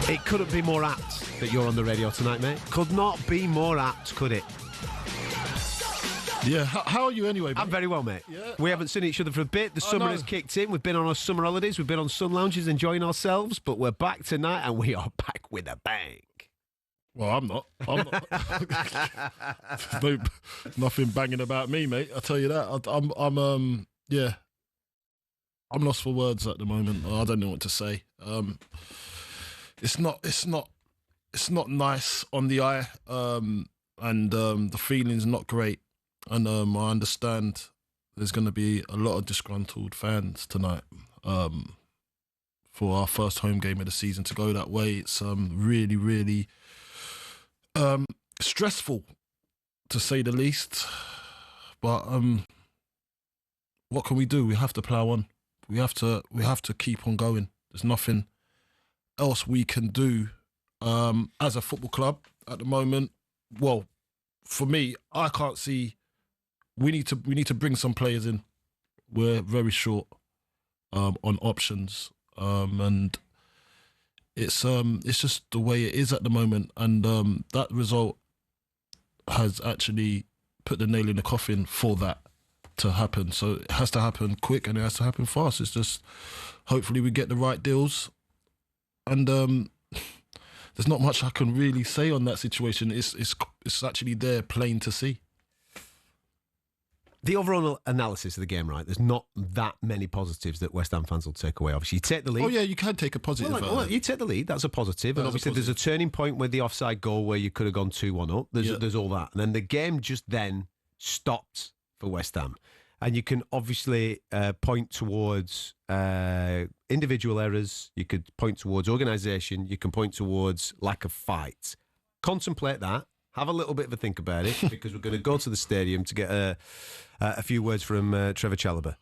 It couldn't be more apt that you're on the radio tonight, mate. Could not be more apt, could it? Yeah, how are you anyway, mate? I'm very well, mate. Yeah. We haven't seen each other for a bit. The summer has kicked in. We've been on our summer holidays. We've been on sun lounges enjoying ourselves, but we're back tonight and we are back with a bang. Well, I'm not. No, nothing banging about me, mate. I tell you that. I'm lost for words at the moment. I don't know what to say. It's not nice on the eye, and the feeling's not great. And I understand there's going to be a lot of disgruntled fans tonight for our first home game of the season to go that way. It's really, really stressful, to say the least. But what can we do? We have to plough on. We have to keep on going. There's nothing else we can do as a football club at the moment. Well, for me, I can't see. We need to bring some players in. We're very short on options, and it's just the way it is at the moment. And that result has actually put the nail in the coffin for that to happen. So it has to happen quick and it has to happen fast. It's just hopefully we get the right deals. And there's not much I can really say on that situation. It's actually there, plain to see. The overall analysis of the game, right? There's not that many positives that West Ham fans will take away. Obviously, you take the lead. Oh yeah, you can take a positive. Well, you take the lead. That's a positive. And obviously, there's a turning point with the offside goal where you could have gone 2-1 up. There's all that, and then the game just then stopped for West Ham. And you can obviously point towards individual errors. You could point towards organisation. You can point towards lack of fight. Contemplate that. Have a little bit of a think about it because we're going to go to the stadium to get a few words from Trevoh Chalobah.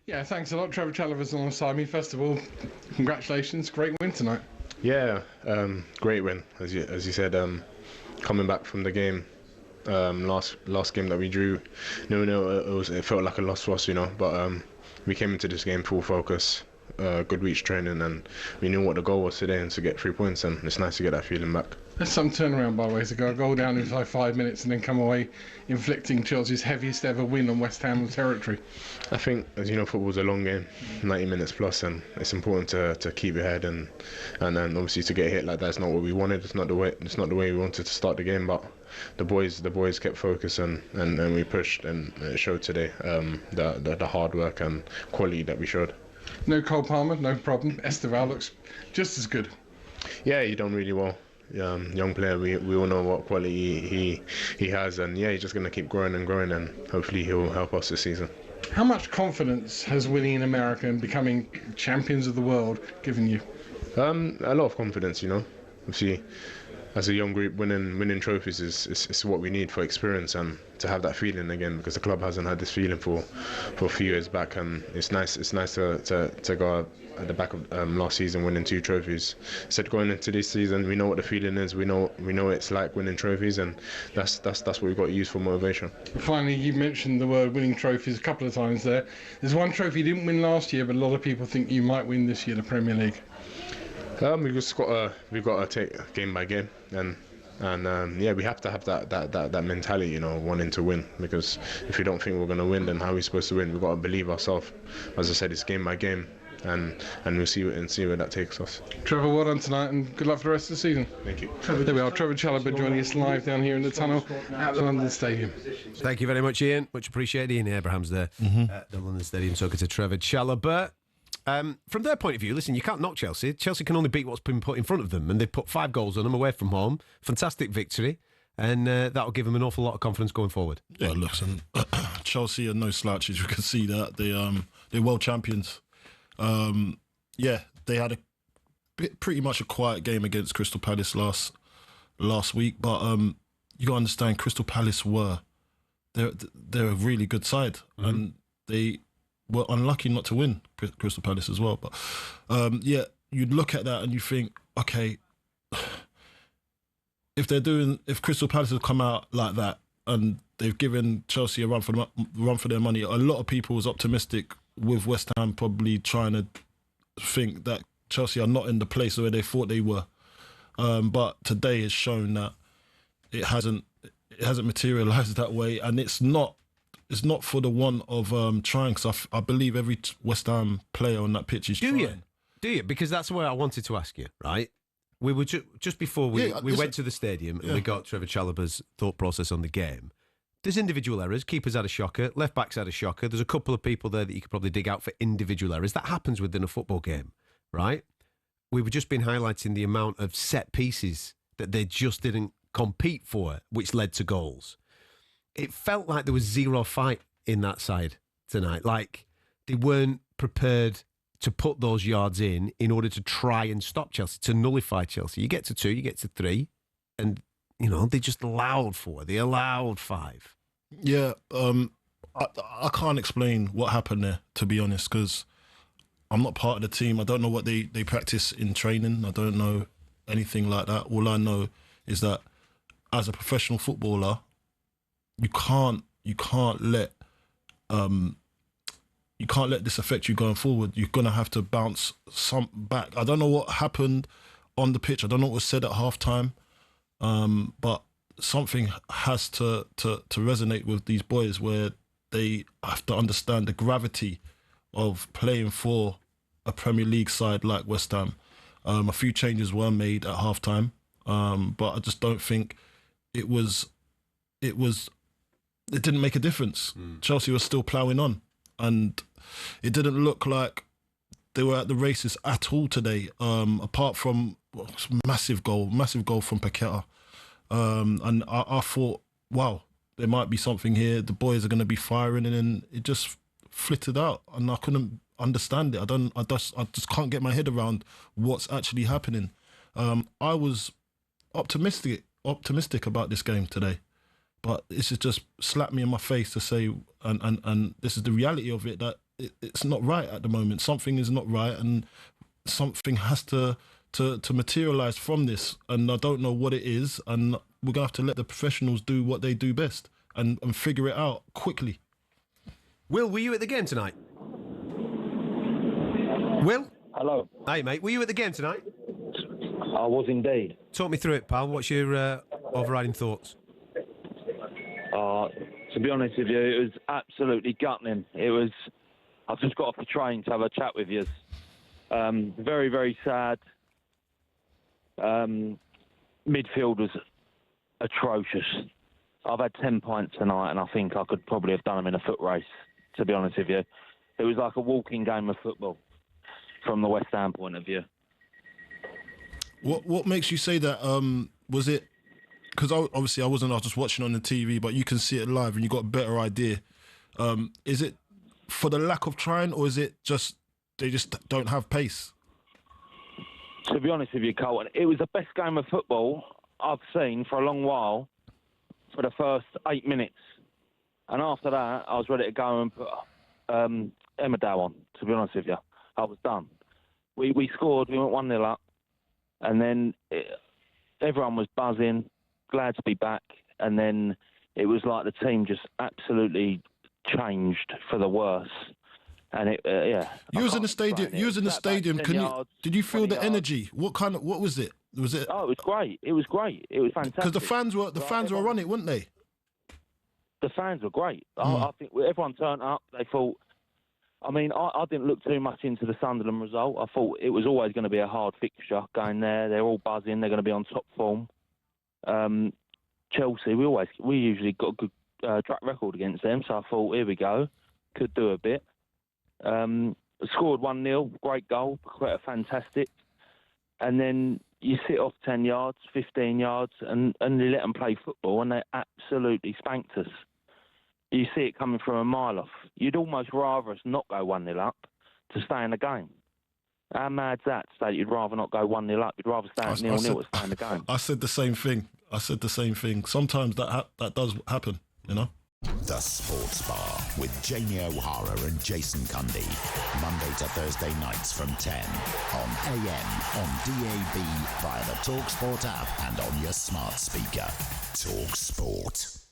Yeah, thanks a lot. Trevoh Chalobah's alongside me. First of all, congratulations. Great win tonight. Yeah, great win. As you said, coming back from the game. Last game that we drew, it felt like a loss for us, but we came into this game full focus, good week's training, and we knew what the goal was today, and to get 3 points, and it's nice to get that feeling back. There's some turnaround, by the way, to go a goal down in 5 minutes and then come away inflicting Chelsea's heaviest ever win on West Ham territory. I think, as you know, football's a long game, 90 minutes plus, and it's important to keep your head and then obviously to get hit like that is not what we wanted. It's not the way we wanted to start the game, but the boys kept focus and we pushed, and it showed today the hard work and quality that we showed. No Cole Palmer, no problem. Esteval looks just as good. Yeah, he done really well. Young player, we all know what quality he has, and yeah, he's just going to keep growing, and hopefully he'll help us this season. How much confidence has winning in America and becoming champions of the world given you? A lot of confidence, Obviously, as a young group, winning trophies is what we need for experience and to have that feeling again, because the club hasn't had this feeling for a few years back, and it's nice to go at the back of last season winning 2 trophies. Instead, going into this season, we know what the feeling is. We know it's like winning trophies, and that's what we've got to use for motivation. Finally, you mentioned the word winning trophies a couple of times there. There's one trophy you didn't win last year, but a lot of people think you might win this year, the Premier League. We've got to take game by game, and we have to have that mentality, wanting to win. Because if we don't think we're going to win, then how are we supposed to win? We've got to believe ourselves. As I said, it's game by game, and we'll see where that takes us. Trevoh, well done tonight, and good luck for the rest of the season. Thank you. There we are, Trevoh Chalobah joining us live down here in the tunnel at the London Stadium. Thank you very much, Ian. Much appreciated. Ian Abrahams there at the London Stadium talking to Trevoh Chalobah. From their point of view, listen, you can't knock Chelsea. Chelsea can only beat what's been put in front of them, and they've put 5 goals on them away from home. Fantastic victory, and that'll give them an awful lot of confidence going forward. Yeah, listen, Chelsea are no slouches. You can see that they're world champions. They had pretty much a quiet game against Crystal Palace last week, but you got to understand, Crystal Palace they're a really good side, and they were unlucky not to win Crystal Palace as well. But you'd look at that and you think, okay, if Crystal Palace have come out like that and they've given Chelsea a run for their money, a lot of people was optimistic with West Ham probably trying to think that Chelsea are not in the place where they thought they were. But today has shown that it hasn't materialised that way, and it's not for the want of trying. Because I believe every West Ham player on that pitch is trying. Do you? Because that's what I wanted to ask you, right? We were just before we went to the stadium and we got Trevoh Chalobah's thought process on the game. There's individual errors. Keeper's had a shocker. Left back's had a shocker. There's a couple of people there that you could probably dig out for individual errors. That happens within a football game, right? We were just been highlighting the amount of set pieces that they just didn't compete for, which led to goals. It felt like there was zero fight in that side tonight. Like they weren't prepared to put those yards in order to try and stop Chelsea, to nullify Chelsea. You get to 2, you get to 3, and, they just allowed 4. They allowed 5. Yeah, I can't explain what happened there, to be honest, because I'm not part of the team. I don't know what they practice in training. I don't know anything like that. All I know is that as a professional footballer, you can't let this affect you going forward. You're gonna have to bounce some back. I don't know what happened on the pitch. I don't know what was said at halftime, but something has to resonate with these boys where they have to understand the gravity of playing for a Premier League side like West Ham. A few changes were made at halftime, but I just don't think it didn't make a difference. Chelsea was still ploughing on, and it didn't look like they were at the races at all today, apart from massive goal from Paqueta. And I thought, wow, there might be something here. The boys are going to be firing, and then it just flitted out, and I couldn't understand it. I just can't get my head around what's actually happening. I was optimistic about this game today, but this has just slapped me in my face to say, and this is the reality of it, that it's not right at the moment. Something is not right, and something has to materialise from this, and I don't know what it is, and we're going to have to let the professionals do what they do best and figure it out quickly. Will, were you at the game tonight? Will? Hello. Hey, mate. Were you at the game tonight? I was indeed. Talk me through it, pal. What's your overriding thoughts? To be honest with you, it was absolutely gutting. I've just got off the train to have a chat with you. Very, very sad. Midfield was atrocious. I've had 10 pints tonight, and I think I could probably have done them in a foot race, to be honest with you. It was like a walking game of football from the West Ham point of view. What makes you say that? Was it because obviously I was just watching on the TV, but you can see it live and you got a better idea. Is it for the lack of trying, or is it just they just don't have pace? To be honest with you, Carlton, it was the best game of football I've seen for a long while for the first 8 minutes. And after that, I was ready to go and put Emmerdale on, to be honest with you. I was done. We scored, we went 1-0 up, and then everyone was buzzing, glad to be back, and then it was like the team just absolutely changed for the worse. And you was in the stadium. You was in the stadium. Did you feel the energy? What was it? Was it? Oh, it was great. It was great. It was fantastic. Because the fans were on it, weren't they? The fans were great. I think everyone turned up. They thought. I mean, I didn't look too much into the Sunderland result. I thought it was always going to be a hard fixture going there. They're all buzzing. They're going to be on top form. Chelsea, we usually got a good track record against them. So I thought, here we go, could do a bit. Scored 1-0, great goal, quite fantastic. And then you sit off 10 yards, 15 yards, and you let them play football, and they absolutely spanked us. You see it coming from a mile off. You'd almost rather us not go 1-0 up to stay in the game. How mad's that? To say you'd rather not go 1-0 up, you'd rather stay at 0-0 to stay in the game. I said the same thing. Sometimes that does happen, you know. The Sports Bar with Jamie O'Hara and Jason Cundy. Monday to Thursday nights from 10 on AM, on DAB, via the talkSPORT app and on your smart speaker. talkSPORT.